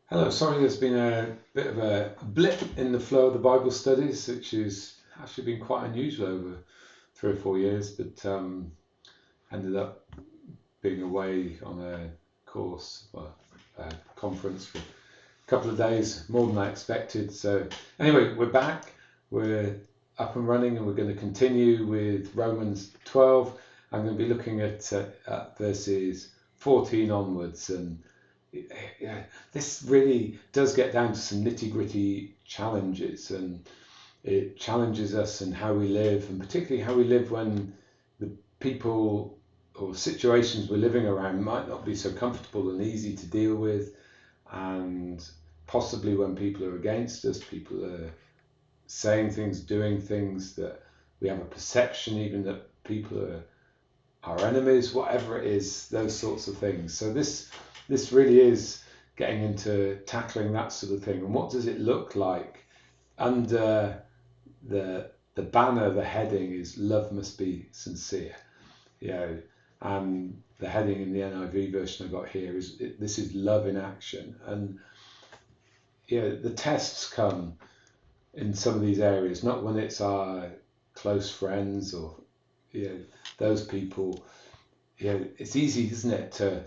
Hello, sorry there's been a bit of a blip in the flow of the Bible studies, which has actually been quite unusual over 3 or 4 years, but ended up being away on a course, well, a conference for a couple of days, more than I expected. So anyway, we're back, we're up and running, and we're going to continue with Romans 12. I'm going to be looking at verses 14 onwards, and yeah, this really does get down to some nitty gritty challenges, and it challenges us in how we live, and particularly how we live when the people or situations we're living around might not be so comfortable and easy to deal with, and possibly when people are against us, people are saying things, doing things that we have a perception even that people are our enemies, whatever it is, those sorts of things. So this really is getting into tackling that sort of thing. And what does it look like under the banner? The heading is "Love must be sincere." You know, and the heading in the NIV version I got here is this is love in action. And the tests come in some of these areas, not when it's our close friends or those people. It's easy, isn't it, to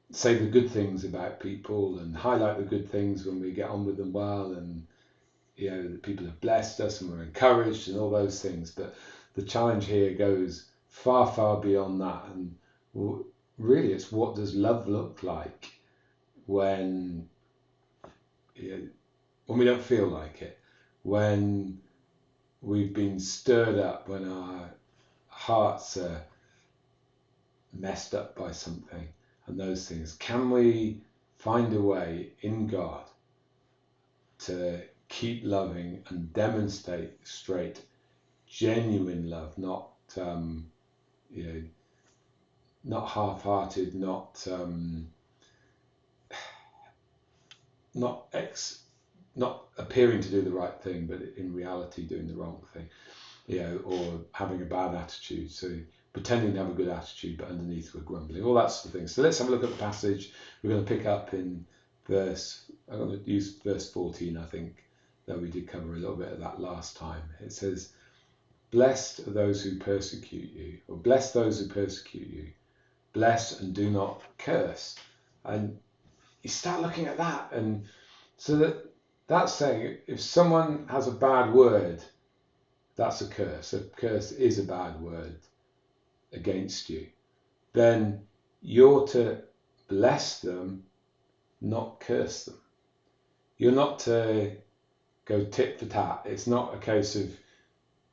say the good things about people and highlight the good things when we get on with them well, and that people have blessed us and we're encouraged and all those things. But the challenge here goes far, far beyond that, and really it's what does love look like when when we don't feel like it, when we've been stirred up, when our hearts are messed up by something, and those things. Can we find a way in God to keep loving and demonstrate straight, genuine love, not half-hearted, not ex, not appearing to do the right thing, but in reality doing the wrong thing, or having a bad attitude. So pretending to have a good attitude, but underneath we're grumbling, all that sort of thing. So let's have a look at the passage. We're going to pick up in I'm going to use verse 14, I think, though we did cover a little bit of that last time. It says, blessed are those who persecute you, or bless those who persecute you. Bless and do not curse. And you start looking at that, and so that's saying if someone has a bad word, that's a curse. A curse is a bad word against you. Then you're to bless them, not curse them. You're not to go tit for tat. It's not a case of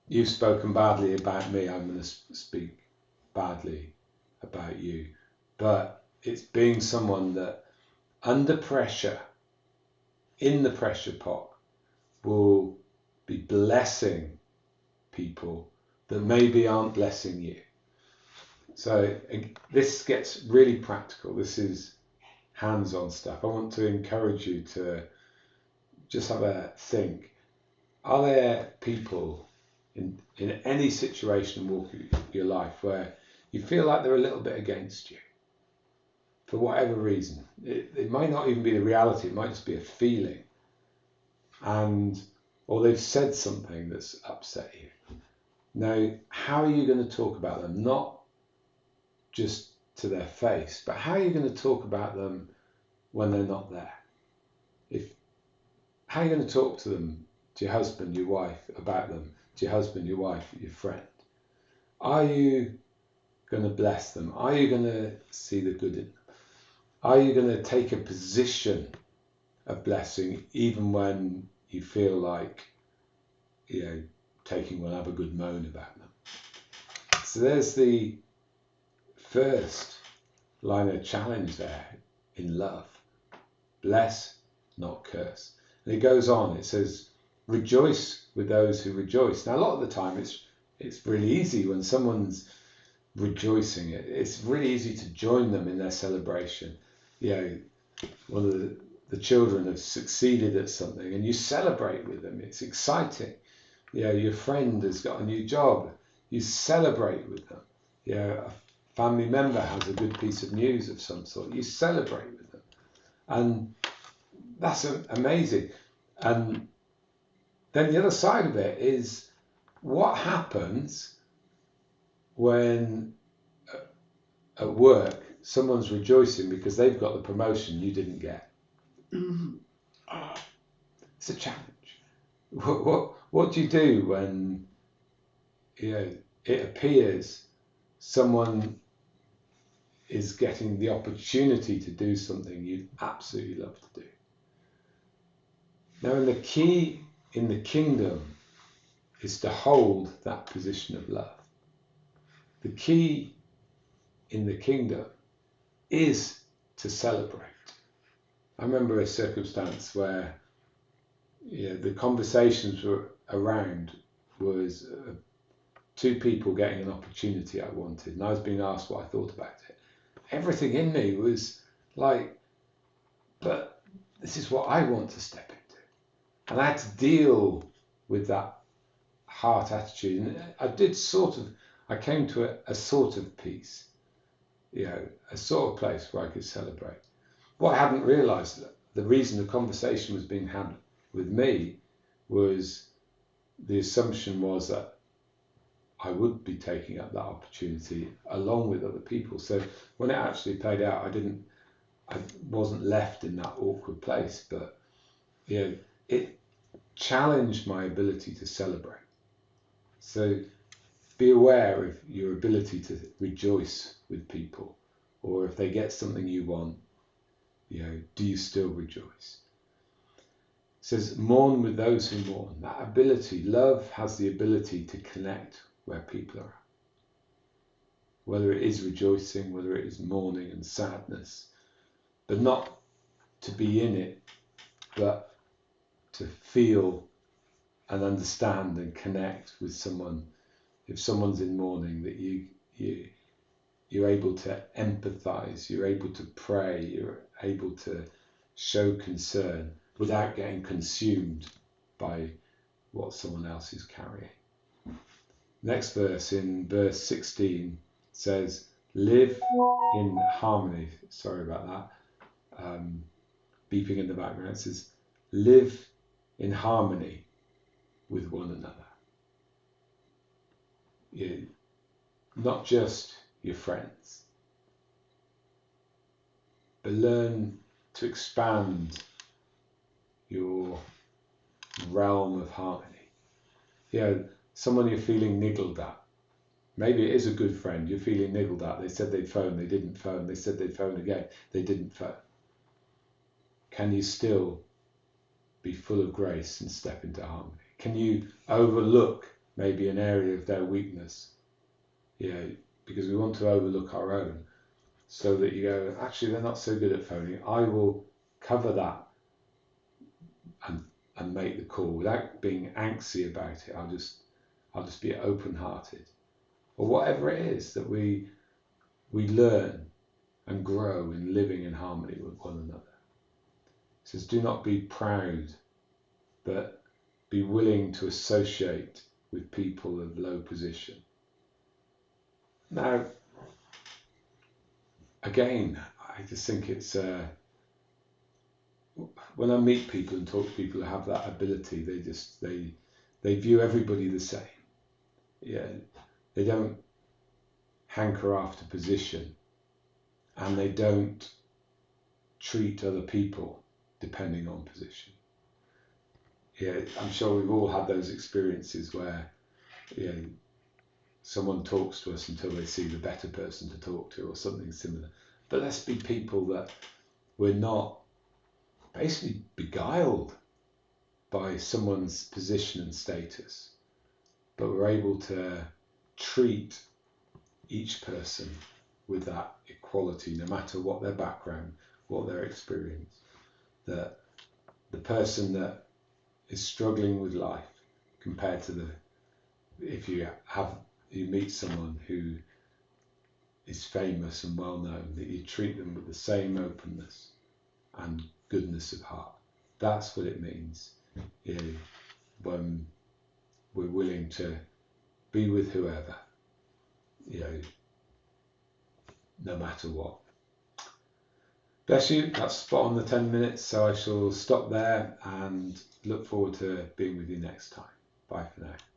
you've spoken badly about me, I'm going to speak badly about you. But it's being someone that under pressure, in the pressure pot, will be blessing people that maybe aren't blessing you. So this gets really practical. This is hands-on stuff. I want to encourage you to just have a think. Are there people in any situation and walk of your life where you feel like they're a little bit against you for whatever reason? It might not even be the reality. It might just be a feeling, or they've said something that's upset you. Now, how are you going to talk about them? Not just to their face, but how are you going to talk about them when they're not there? How are you going to talk to them, to your husband, your wife, about them, to your husband, your wife, your friend? Are you going to bless them? Are you going to see the good in them? Are you going to take a position of blessing even when you feel like, taking will have a good moan about them? So there's the first line of challenge there in love. Bless, not curse. And it goes on, it says, rejoice with those who rejoice. Now, a lot of the time, it's really easy when someone's rejoicing. It's really easy to join them in their celebration. One of the children have succeeded at something, and you celebrate with them. It's exciting. Your friend has got a new job. You celebrate with them. A family member has a good piece of news of some sort. You celebrate with them. And that's amazing. And then the other side of it is what happens when at work someone's rejoicing because they've got the promotion you didn't get. It's a challenge. What do you do when it appears someone is getting the opportunity to do something you'd absolutely love to do? Now, the key in the kingdom is to hold that position of love. The key in the kingdom is to celebrate. I remember a circumstance where the conversations were around was two people getting an opportunity I wanted, and I was being asked what I thought about it. Everything in me was like, but this is what I want to step into. And I had to deal with that heart attitude. And I came to a sort of peace, a sort of place where I could celebrate. What I hadn't realised, the reason the conversation was being had with me was the assumption was that I would be taking up that opportunity along with other people. So when it actually played out, I wasn't left in that awkward place, but it challenged my ability to celebrate. So be aware of your ability to rejoice with people, or if they get something you want, do you still rejoice? It says, mourn with those who mourn. That ability, love has the ability to connect where people are at. Whether it is rejoicing, whether it is mourning and sadness, but not to be in it, but to feel and understand and connect with someone. If someone's in mourning, that you're able to empathize, you're able to pray, you're able to show concern without getting consumed by what someone else is carrying. Next verse, in verse 16, says, live in harmony. Sorry about that. Beeping in the background. It says, live in harmony with one another. Not just your friends, but learn to expand your realm of harmony. Someone you're feeling niggled at. Maybe it is a good friend you're feeling niggled at. They said they'd phone, they didn't phone. They said they'd phone again, they didn't phone. Can you still be full of grace and step into harmony? Can you overlook maybe an area of their weakness? Because we want to overlook our own, so that you go, actually, they're not so good at phoning. I will cover that and make the call without being antsy about it. I'll just be open-hearted, or whatever it is that we learn and grow in living in harmony with one another. It says, do not be proud, but be willing to associate with people of low position. Now, again, I just think it's when I meet people and talk to people who have that ability, they view everybody the same. They don't hanker after position, and they don't treat other people depending on position. I'm sure we've all had those experiences where someone talks to us until they see the better person to talk to, or something similar. But let's be people that we're not basically beguiled by someone's position and status, but we're able to treat each person with that equality, no matter what their background, what their experience. That the person that is struggling with life, compared to if you meet someone who is famous and well known, that you treat them with the same openness and goodness of heart. That's what it means, when we're willing to be with whoever, no matter what. Bless you. That's spot on the 10 minutes. So I shall stop there and look forward to being with you next time. Bye for now.